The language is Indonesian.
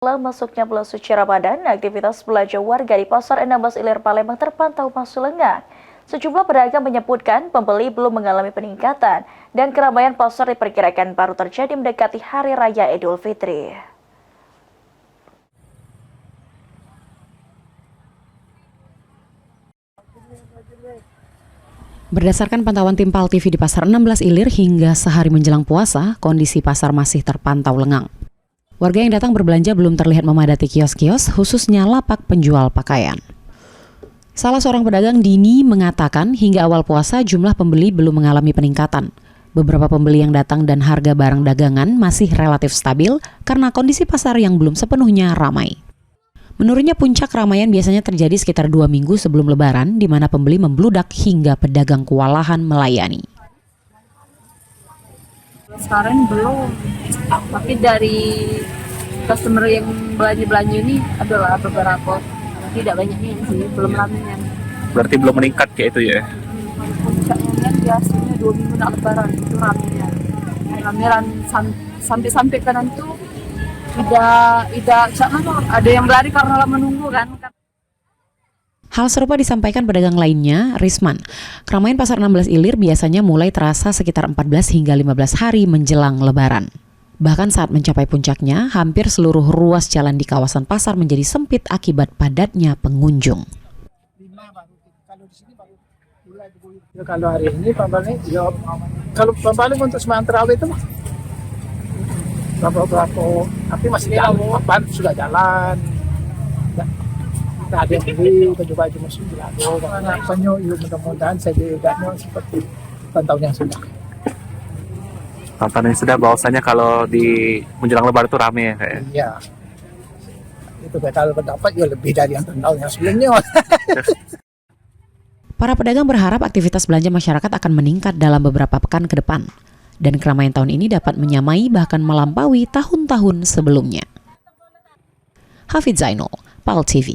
setelah masuknya bulan suci Ramadan, aktivitas belanja warga di Pasar 16 Ilir Palembang terpantau masih lengang. Sejumlah pedagang menyebutkan pembeli belum mengalami peningkatan dan keramaian pasar diperkirakan baru terjadi mendekati Hari Raya Idul Fitri. Berdasarkan pantauan tim PAL TV di Pasar 16 Ilir hingga sehari menjelang puasa, kondisi pasar masih terpantau lengang. Warga yang datang berbelanja belum terlihat memadati kios-kios, khususnya lapak penjual pakaian. Salah seorang pedagang, Dini, mengatakan hingga awal puasa jumlah pembeli belum mengalami peningkatan. Beberapa pembeli yang datang dan harga barang dagangan masih relatif stabil karena kondisi pasar yang belum sepenuhnya ramai. Menurutnya puncak keramaian biasanya terjadi sekitar 2 minggu sebelum Lebaran, di mana pembeli membludak hingga pedagang kewalahan melayani. Sekarang belum, tapi dari customer yang belanja ini adalah beberapa, tidak banyaknya sih, belum ramainya. Berarti belum meningkat kayak itu ya? Puncaknya kan biasanya 2 minggu nak Lebaran itu ramainya. Ramaian sampai kanan tuh tidak ada yang berlari karena menunggu kan. Hal serupa disampaikan pedagang lainnya, Risman. Keramaian Pasar 16 Ilir biasanya mulai terasa sekitar 14 hingga 15 hari menjelang Lebaran. Bahkan saat mencapai puncaknya, hampir seluruh ruas jalan di kawasan pasar menjadi sempit akibat padatnya pengunjung. Kalau hari ini paling kalau paling untuk sembahyang tarawih itu mah berapa tapi masih jauh, sudah jalan. Nah, ada yang beli, coba itu masih jalan. Harapannya mudah-mudahan saya tidaknya seperti tahun yang sudah. Tahun yang sudah bahwasanya kalau di menjelang Lebaran itu rame ya kayak. Iya. Itu kalau pendapat ya lebih dari yang tahun yang sebelumnya. Para pedagang berharap aktivitas belanja masyarakat akan meningkat dalam beberapa pekan ke depan. Dan keramaian tahun ini dapat menyamai bahkan melampaui tahun-tahun sebelumnya. Hafidz Zainul, PAL TV.